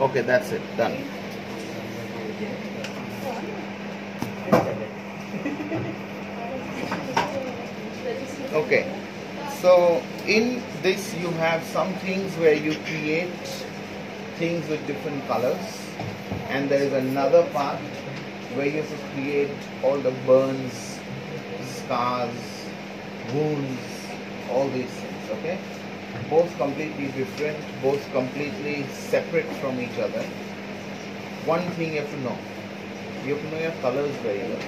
Okay, that's it. Done. Okay. So in this you have some things where you create things with different colors, and there is another part where you have to create all the burns, scars, wounds, all these things, okay? Both completely different, both completely separate from each other. One thing you have to know your colors very well.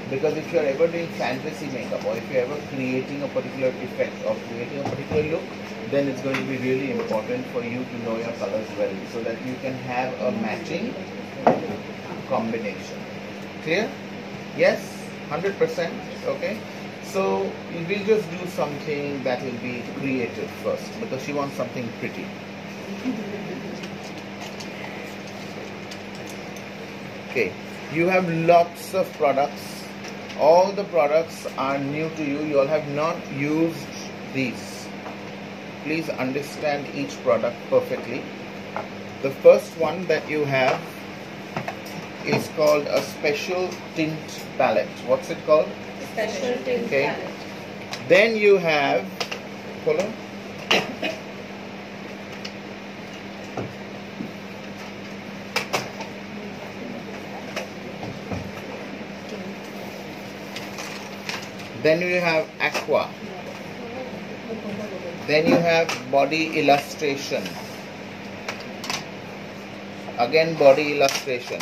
Because if you are ever doing fantasy makeup, or if you are ever creating a particular effect or creating a particular look, then it's going to be really important for you to know your colors well, so that you can have a matching combination. Clear? Yes? 100%? Okay? So we'll just do something that will be creative first, because she wants something pretty. Okay, you have lots of products. All the products are new to you. You all have not used these. Please understand each product perfectly. The first one that you have is called a special tint palette. What's it called? Special tint palette. Then you have follow. Then you have aqua. Then you have body illustration. Again body illustration.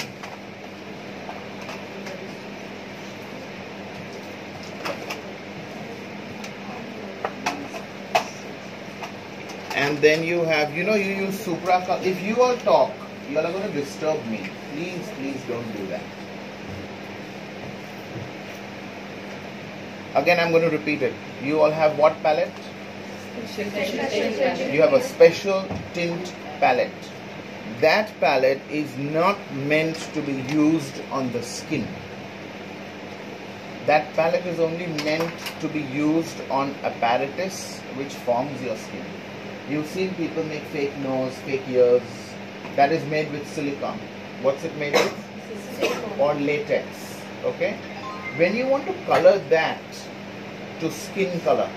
And then you have, you use Supra. If you all talk, you all are going to disturb me. Please don't do that. Again, I'm going to repeat it. You all have what palette? You have a special tint palette. That palette is not meant to be used on the skin. That palette is only meant to be used on apparatus which forms your skin. You've seen people make fake nose, fake ears. That is made with silicone. What's it made with? Or latex. Okay? When you want to color that to skin color,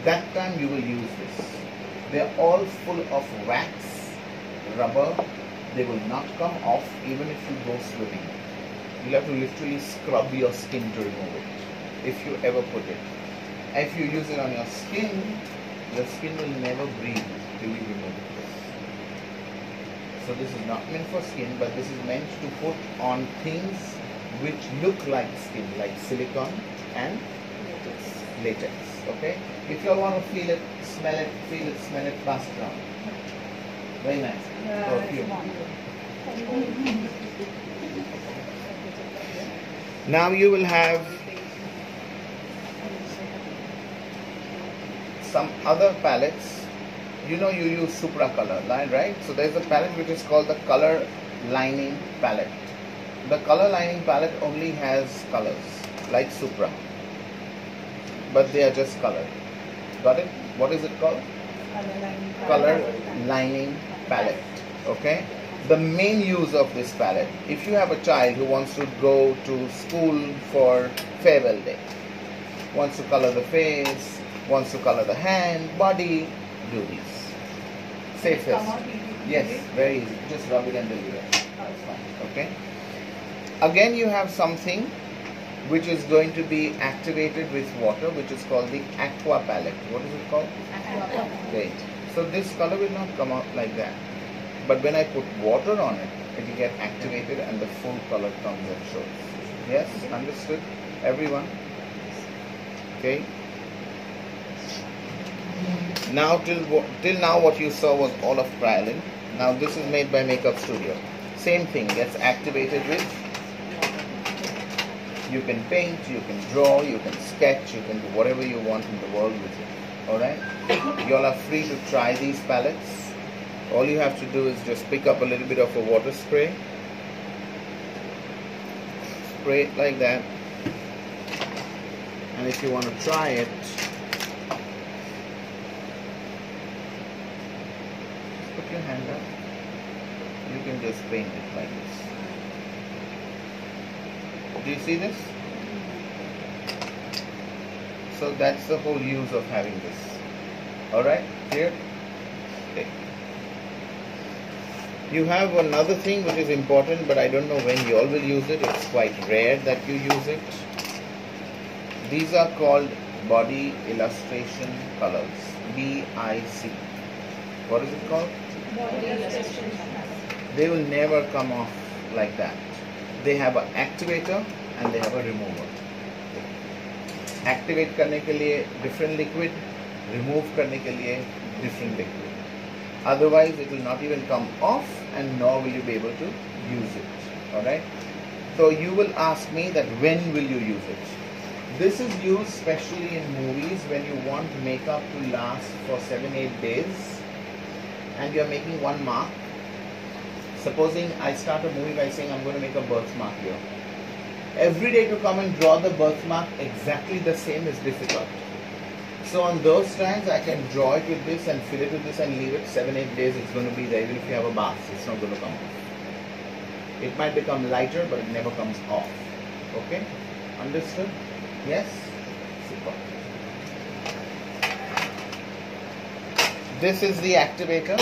that time you will use this. They are all full of wax, rubber. They will not come off even if you go swimming. You'll have to literally scrub your skin to remove it, if you ever put it. If you use it on your skin will never breathe till you remove it. So this is not meant for skin, but this is meant to put on things which look like skin, like silicone and latex. Okay? If you all want to feel it, smell it, pass it around. Very nice. Perfume. Now you will have some other palettes. You use Supra color line, right? So there's a palette which is called the color lining palette. The color lining palette only has colors like Supra, but they are just colored. Got it? What is it called? Color lining palette. Okay? The main use of this palette, if you have a child who wants to go to school for farewell day, wants to color the face, wants to color the hand, body, do these. Safest. Yes, very easy. Just rub it and deliver it. That's fine. Okay? Again, you have something which is going to be activated with water, which is called the aqua palette. What is it called? Aqua. Great. So this color will not come out like that. But when I put water on it, it will get activated and the full color comes and shows. Yes? Understood? Everyone? Okay? Now till now what you saw was all of Kryolan. Now this is made by Makeup Studio. Same thing, gets activated with, you can paint, you can draw, you can sketch, you can do whatever you want in the world with it. Alright? You all are free to try these palettes. All you have to do is just pick up a little bit of a water spray. Spray it like that. And if you want to try it, put your hand up. you can just paint it like this. Do you see this? So that's the whole use of having this. Alright, clear? Okay. You have another thing which is important, but I don't know when you all will use it. It's quite rare that you use it. These are called body illustration colors. BIC. What is it called? Body illustration. They will never come off like that. They have an activator and they have a remover. Activate करने के लिए different liquid, remove करने के लिए different liquid. Otherwise, it will not even come off, and nor will you be able to use it. All right. So you will ask me that when will you use it? This is used specially in movies when you want makeup to last for 7-8 days, and you are making one mark. Supposing I start a movie by saying I'm going to make a birthmark here. Every day to come and draw the birthmark exactly the same is difficult. So on those times I can draw it with this and fill it with this and leave it 7-8 days. It's going to be there. Even if you have a bath, it's not going to come off. It might become lighter, but it never comes off. Okay? Understood? Yes? Super. This is the activator.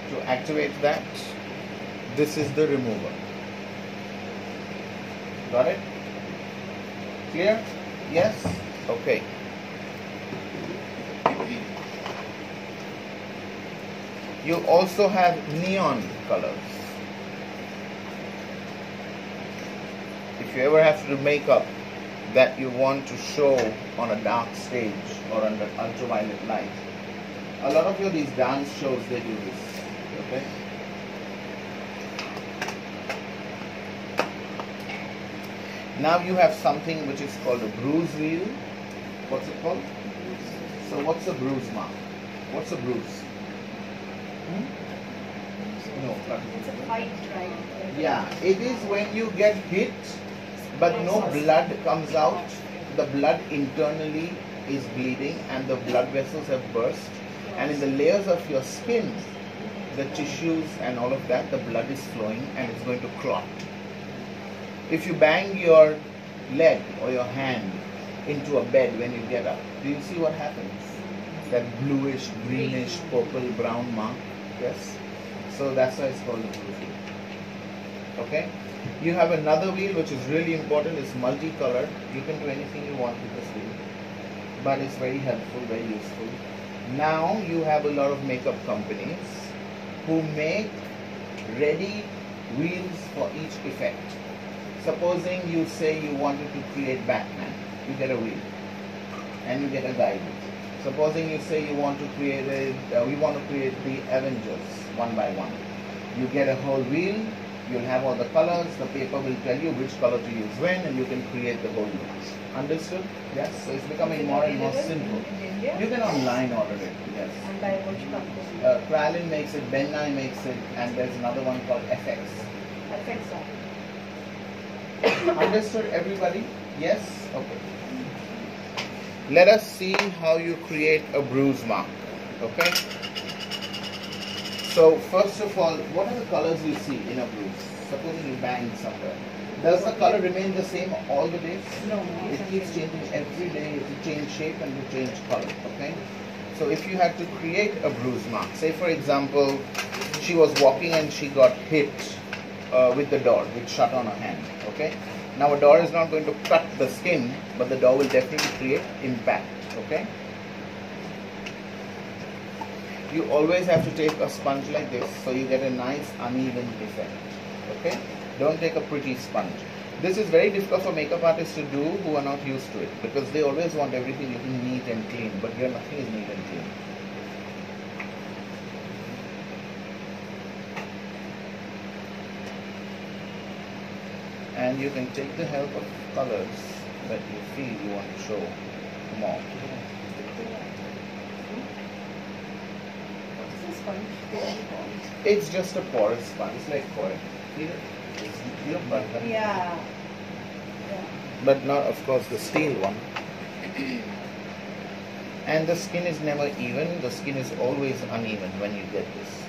To activate that, this is the remover. Got it? Clear? Yes? Okay. You also have neon colors. If you ever have to do makeup that you want to show on a dark stage or under ultraviolet light, a lot of these dance shows, they do this. Okay? Now you have something which is called a bruise wheel. What's it called? So what's a bruise mark? What's a bruise? No. It's a fight, right? Yeah, it is when you get hit but no blood comes out. The blood internally is bleeding and the blood vessels have burst, and in the layers of your skin, the tissues and all of that, the blood is flowing and it's going to clot. If you bang your leg or your hand into a bed when you get up, do you see what happens? That bluish, greenish, purple, brown mark. Yes? So that's why it's called a bruise wheel. Okay? You have another wheel which is really important. It's multicolored. You can do anything you want with this wheel. But it's very helpful, very useful. Now you have a lot of makeup companies who make ready wheels for each effect. Supposing you say you wanted to create Batman, you get a wheel and you get a guide. Supposing you say you want to create we want to create the Avengers one by one, you get a whole wheel. You'll have all the colors. The paper will tell you which color to use when, and you can create the whole look. Understood? Yes. So it's becoming more and more simple. You can online order it. Yes. And by which company? Kralin makes it, Benai makes it, and there's another one called FX. FX. Understood, everybody? Yes? Okay. Let us see how you create a bruise mark. Okay? So, first of all, what are the colors you see in a bruise? Supposing you bang somewhere. Does the color remain the same all the days? No. It keeps changing every day. You have to change shape and you change color. Okay? So, if you had to create a bruise mark, say for example, she was walking and she got hit with the door, which shut on her hand. Okay? Now a door is not going to cut the skin, but the door will definitely create impact. Okay? You always have to take a sponge like this so you get a nice uneven effect. Okay? Don't take a pretty sponge. This is very difficult for makeup artists to do who are not used to it, because they always want everything looking neat and clean, but here nothing is neat and clean. And you can take the help of colors that you feel you want to show more. It's just a porous sponge. It's like foil. Yeah. But not, of course, the steel one. And the skin is never even. The skin is always uneven when you get this.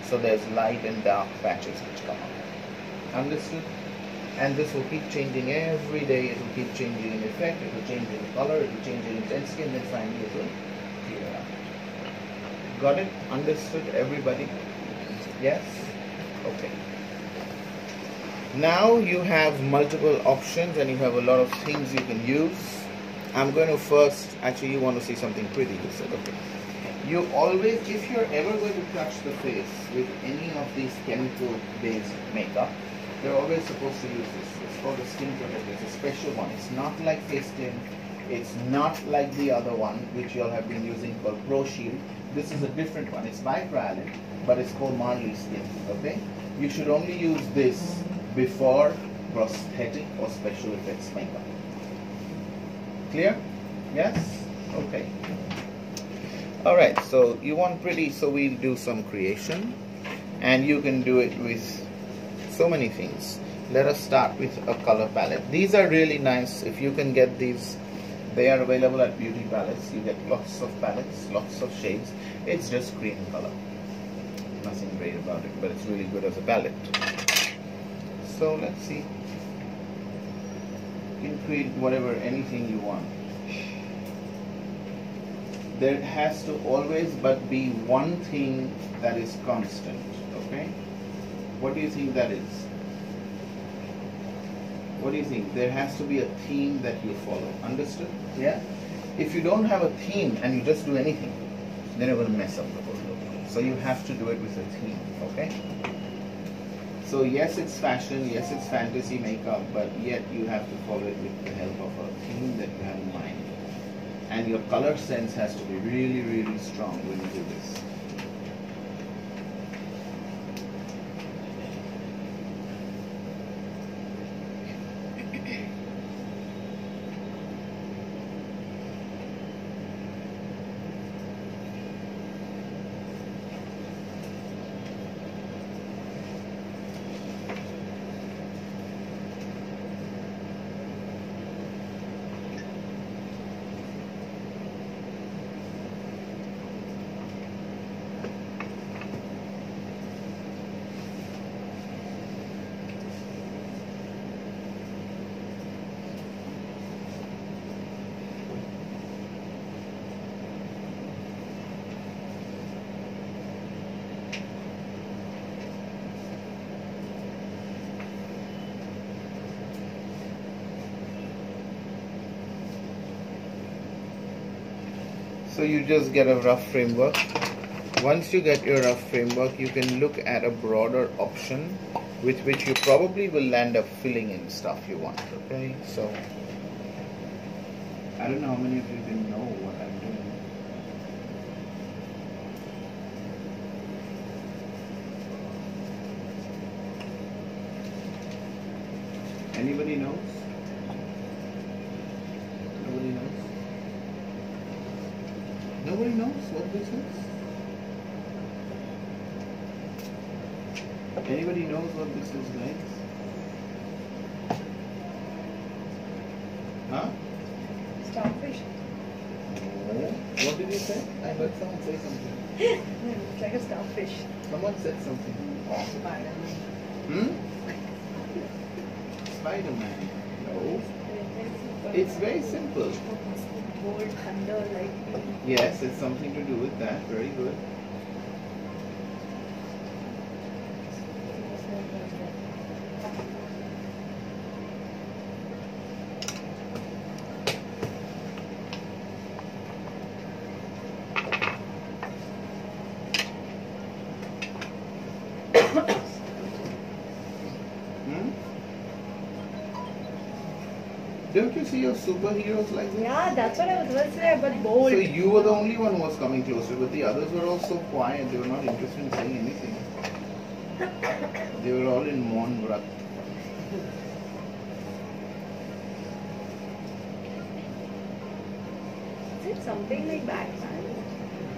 So there's light and dark patches which come up. Understood? And this will keep changing every day. It will keep changing in effect. It will change in color. It will change in intensity, and then finally it will clear out. Got it? Understood, everybody? Yes? Okay. Now you have multiple options and you have a lot of things you can use. I'm going to first, actually you want to see something pretty, you said, okay. You always, if you're ever going to touch the face with any of these chemical-based makeup, they're always supposed to use this. It's called a skin protector. It's a special one. It's not like face tint. It's not like the other one, which you all have been using called Pro Shield. This is a different one. It's by Pralin, but it's called Marley Skin, okay? You should only use this before prosthetic or special effects makeup. Clear? Yes? Okay. Alright, so you want pretty, so we'll do some creation. And you can do it with so many things. Let us start with a color palette. These are really nice. If you can get these, they are available at Beauty Palettes. You get lots of palettes, lots of shades. It's just cream color. Nothing great about it, but it's really good as a palette. So let's see. You can create whatever, anything you want. There has to always but be one thing that is constant, okay? What do you think that is? What do you think? There has to be a theme that you follow. Understood? Yeah? If you don't have a theme and you just do anything, then you're going to mess up the whole look. So you have to do it with a theme, okay? So yes, it's fashion, yes, it's fantasy makeup, but yet you have to follow it with the help of a theme that you have in mind. And your color sense has to be really, really strong when you do this. So you just get a rough framework. Once you get your rough framework, you can look at a broader option with which you probably will land up filling in stuff you want, okay? So, I don't know how many of you can know what I'm doing. Anybody knows? Nobody knows? Nobody knows what this is? Anybody knows what this is, guys? Huh? Starfish. No. What did you say? I heard someone say something. It's like a starfish. Someone said something. Spider-Man. Spider-Man. No. It's very simple. Gold, thunder, lightning. Yes, it's something to do with that. Very good. Don't you see your superheroes like this? Yeah, that's what I was going to say, but bold. So you were the only one who was coming closer, but the others were all so quiet. They were not interested in saying anything. They were all in Mon Vrat. Is it something like Batman?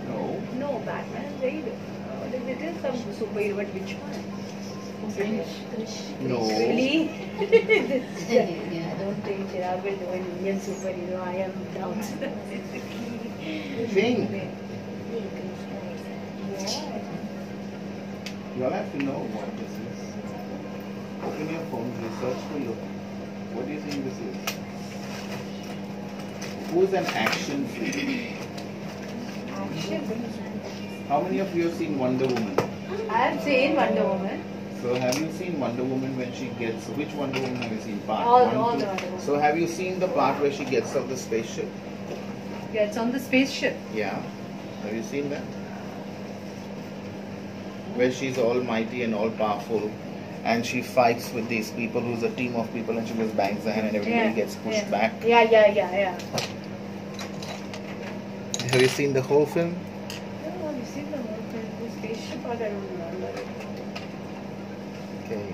No. No, Batman is very different. It is some superhero, but which one? No. Really? Yeah. I don't think Cherag will do an Indian superhero. I am down. Think. You'll have to know what this is. Open your phone, research to look. What do you think this is? Who's an action freak? How many of you have seen Wonder Woman? I have seen Wonder Woman. So have you seen Wonder Woman when she gets, which Wonder Woman have you seen? Part All one, the two? Wonder Woman. So have you seen the part where she gets off the spaceship? Gets on the spaceship. Yeah. Have you seen that? Where she's almighty and all powerful and she fights with these people who's a team of people and she just bangs the hand and everybody gets pushed back. Yeah. Have you seen the whole film? Oh, you seen the whole thing. The spaceship part, I don't remember it. Okay.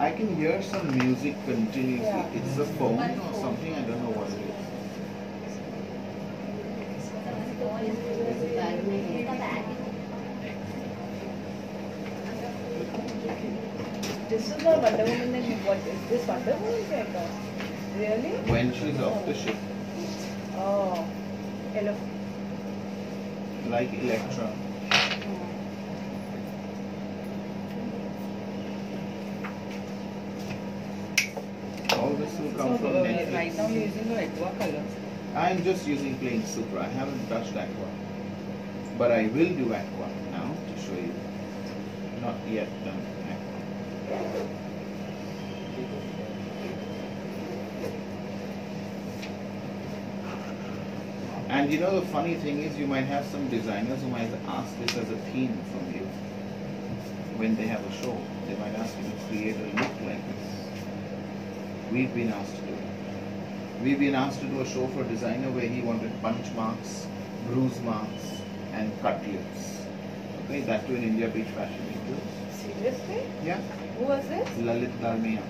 I can hear some music continuously. Yeah. It's the phone or something, I don't know what it is. This is not Wonder Woman, then what is this Wonder Woman character? Really? When she's off the ship, Oh. Hello. like Electra. All this will come from Netflix. Right now you're using the aqua color. I'm just using plain Supra. I haven't touched Aqua. But I will do Aqua now to show you. Not yet done Aqua. And you know the funny thing is you might have some designers who might ask this as a theme from you. When they have a show, they might ask you to create a look like this. We've been asked to do it. We've been asked to do a show for a designer where he wanted punch marks, bruise marks, and cut lips. Okay, that too in India Beach Fashion Week too. Seriously? Yeah, Who was this? Lalit Dalmia.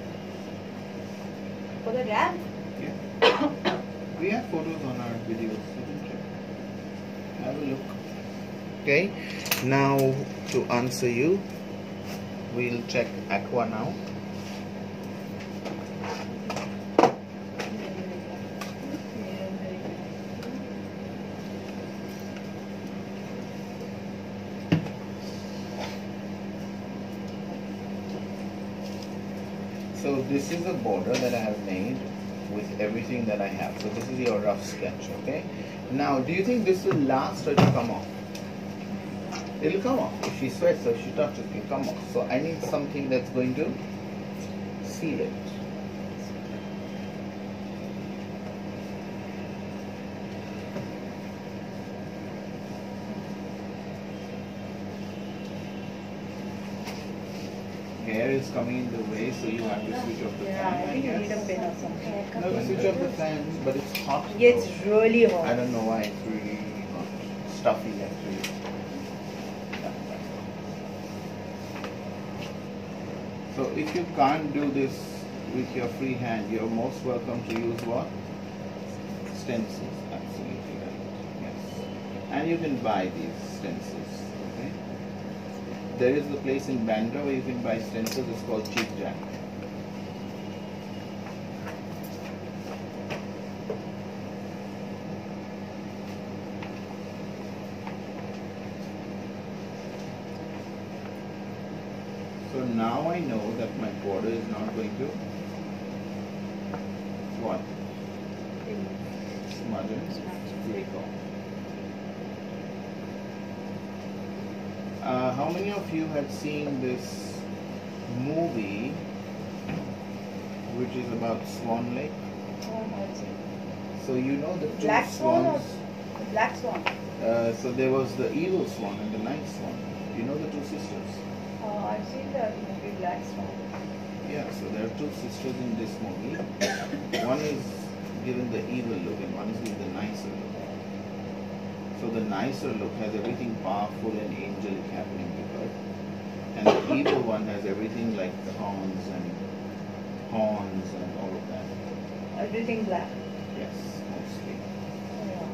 For the ramp? Yeah. We have photos on our videos. You can check. Have a look. Okay, now to answer you, we'll check Aqua now. So this is a border that I have made with everything that I have. So this is your rough sketch, okay? Now, do you think this will last or it will come off? It will come off. If she sweats or if she touches, it will come off. So I need something that's going to seal it. Hair is coming in the way, so you have to switch off the Yeah, fan. I think you guess. need a pin or something. No, switch off the fan, but it's hot. It's really hot. I don't know why it's really hot. Stuffy actually. So if you can't do this with your free hand, you're most welcome to use what? Stencils. Absolutely right. Yes. And you can buy these stencils. Okay. There is a place in Bandra where you can buy stencils. It's called Cheap Jack. So now I know that my border is not going to what? Smudge and flake off. How many of you had seen this movie which is about Swan Lake? So you know the two Black Swan or swans. the Black Swan? So there was the evil swan and the nice swan. You know the two sisters? I've seen that movie Black Swan. Yeah, so there are two sisters in this movie. One is given the evil look and one is given the nicer look. So the nicer look has everything powerful and angelic happening to her. And the evil one has everything like thorns and horns and all of that. Everything black. Yes, mostly. Yeah.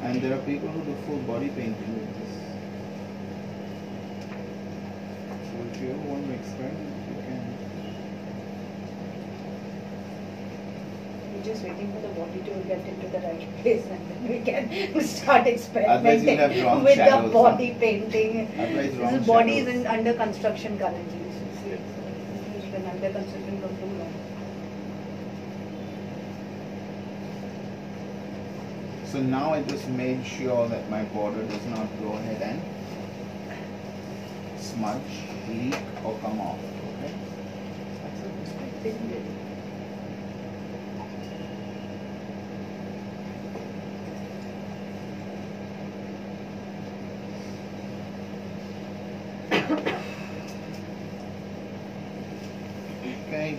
And there are people who do full body painting with this. So if you ever want to experiment, you can. We're just waiting for the body to get into the right place and then we can start Otherwise experimenting you'll have wrong with the shadows, body painting. Otherwise wrong This body is shadows. under construction currently. So see, it's been under construction for too long. So now I just made sure that my border does not go ahead and smudge, leak or come off. Okay? That's it. It's quite thin really. Okay,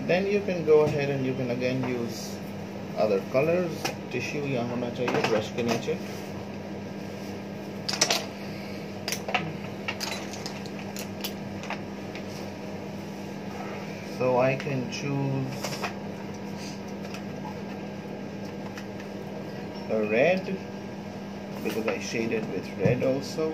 then you can go ahead and you can again use other colors. Tissue यहाँ होना चाहिए brush के नीचे. So I can choose a red because I shaded with red also.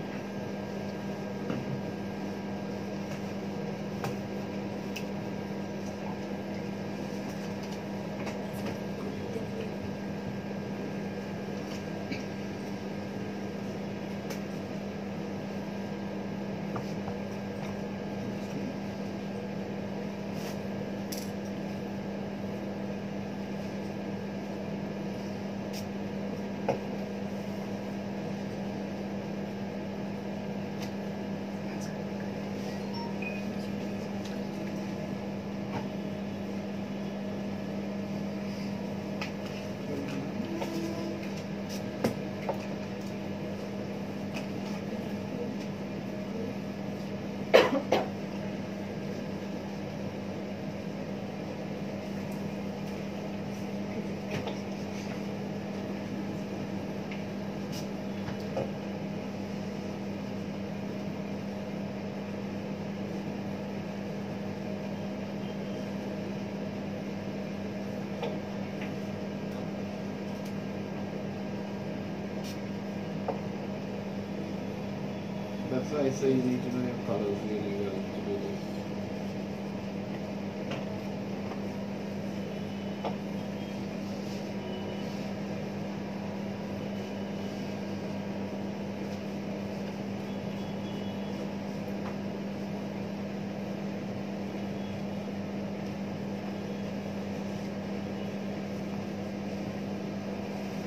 That's why I say you need to know your colors really well to do this.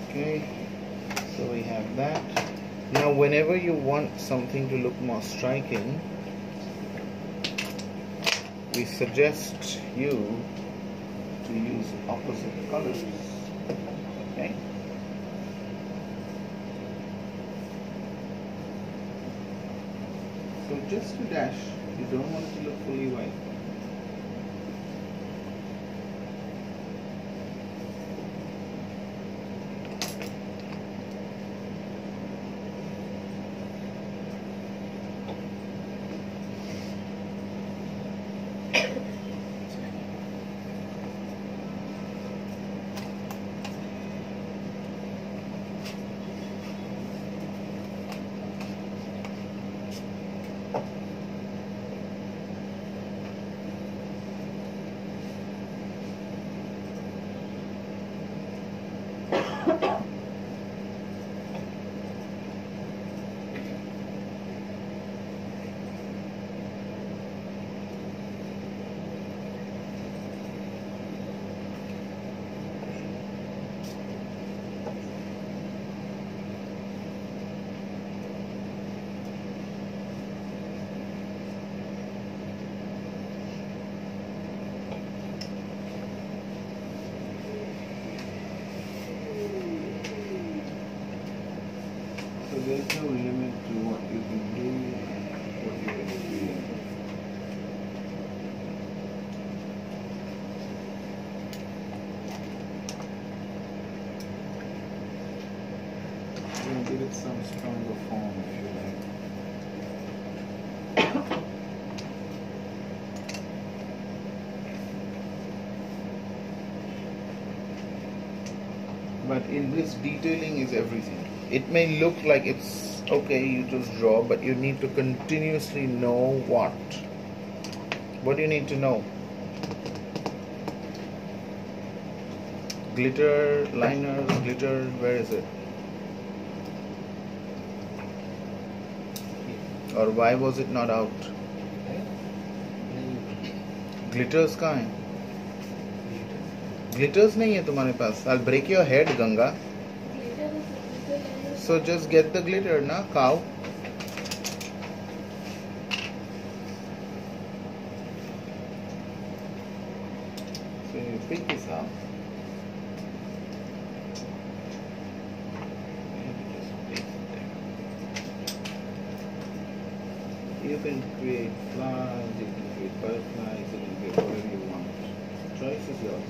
Okay, so we have that. Now whenever you want something to look more striking, we suggest you to use opposite colors. Okay? So just a dash, you don't want it to look fully white. There's no limit to what you can do, what you can create. You can give it some stronger form if you like. But But in this, detailing is everything. It may look like it's okay, you just draw, but you need to continuously know what. What do you need to know? Glitter, liners, glitter, where is it? Or why was it not out? Glitters कहाँ हैं? Glitters नहीं है तुम्हारे पास. I'll break your head, Ganga. So just get the glitter, na cow. So you pick this up. You can create flowers, you can create butterflies, you can create whatever you want. Choice is yours.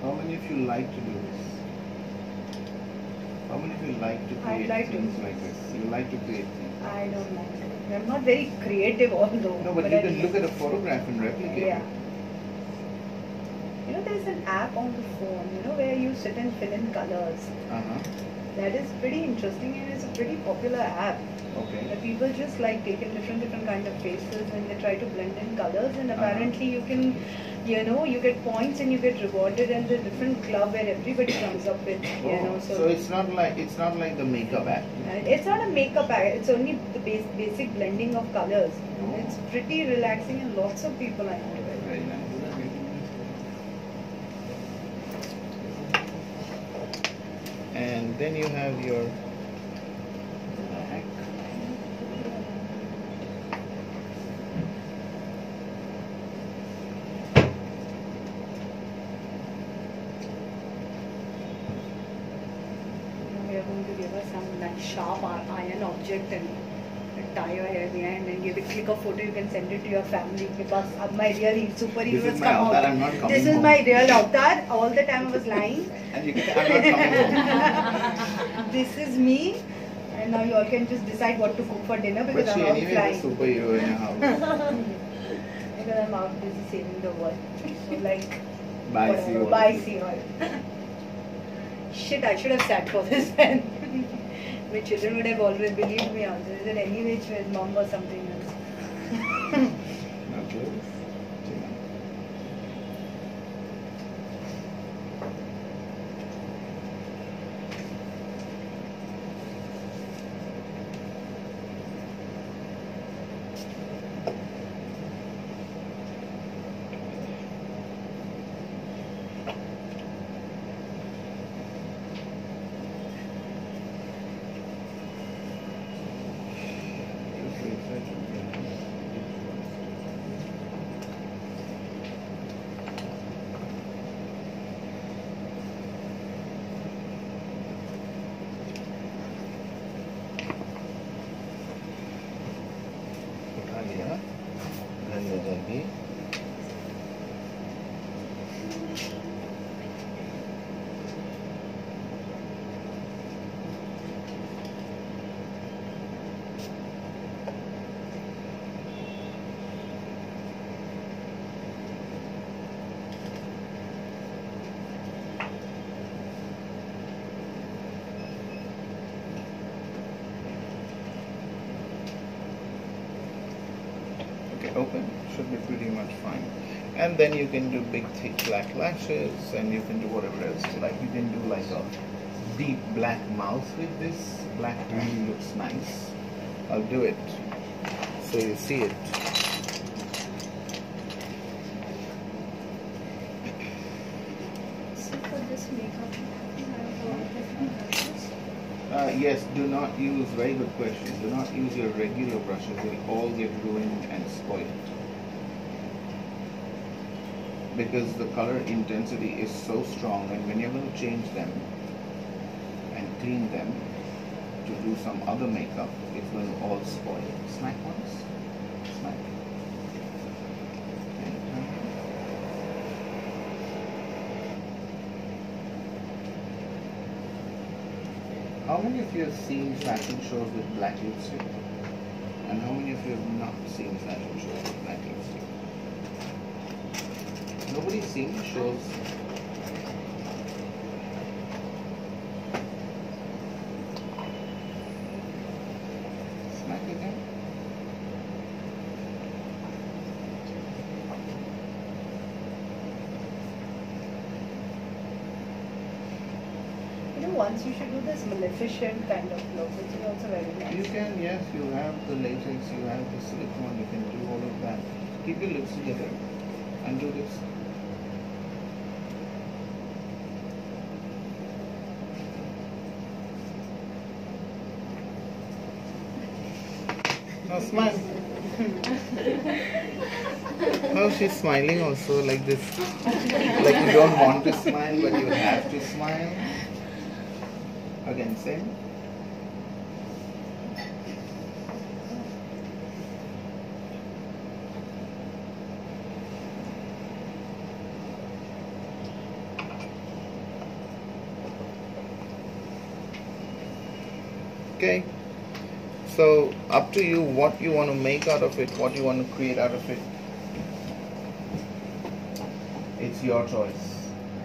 How many of you like to do this? How many of you like to create things like this? You like to create things? I don't like it. I'm not very creative, although. No, but you can look at a photograph and replicate Yeah. it. You know, there's an app on the phone, you know, where you sit and fill in colors. Uh-huh. That is pretty interesting and it's a pretty popular app. Okay. The people just like take in different kind of faces and they try to blend in colors, and apparently you can, you know, you get points and you get rewarded, and the different club where everybody comes up with, you know. So it's not like the makeup app. It's not a makeup app. It's only the basic blending of colors. Oh. It's pretty relaxing and lots of people are into it. Very nice. And then you have your black. We are going to give us some nice sharp iron object and tie your hair behind and give a click of photo. You can send it to your family because my real superhero has come avatar, I'm out. not coming This is home. my real avatar. All the time I was lying. And you can, I'm not coming home. This is me. And now you all can just decide what to cook for dinner because But she I'm out anyway flying. is a superhero in your house. Because I'm out busy saving the world. So like, Bye, whatever. see you all. Bye, see you all. Shit, I should have sat for this then. My children would have always believed me out. Is it any which way, mom or something else? Okay. उठा लिया घर ले जाएगी Okay, open, should be pretty much fine. And then you can do big thick black lashes and you can do whatever else you like. You can do like a deep black mouth with this. Black really looks nice. I'll do it so you see it. So for this makeup, I have different brushes. Yes, do not use, very good question, do not use your regular brushes, they'll all get ruined and spoiled. Because the color intensity is so strong, and when you're going to change them and clean them to do some other makeup, it's going to all spoil. Smack once, smack. How many of you have seen fashion shows with black lipstick? And how many of you have not seen fashion shows with black lipstick? Nobody's seen the shows. Smack again. Once you should do this Maleficent kind of look, which is also very nice. You can, yes, you have the latex, you have the silicone, you can do all of that. Keep your lips together and do this. Now smile. Oh, she's smiling also like this. Like you don't want to smile, but you have to smile. Again, same. Okay. So, up to you what you want to make out of it, what you want to create out of it. It's your choice.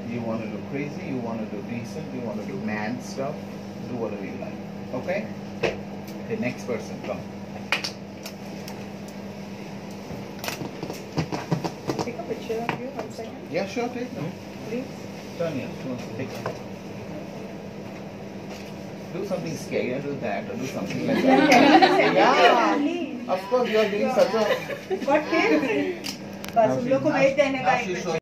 You want to do crazy, you want to do decent, you want to do man stuff, do whatever you like. Okay? The next person, come. Take a picture of you, 1 second. Yeah, sure, take them. Please. Turn here, take them. Do something scary, do that, or do something like that. Yeah. Of course, you are doing such a... What came? बस हम लोग को भेज देने का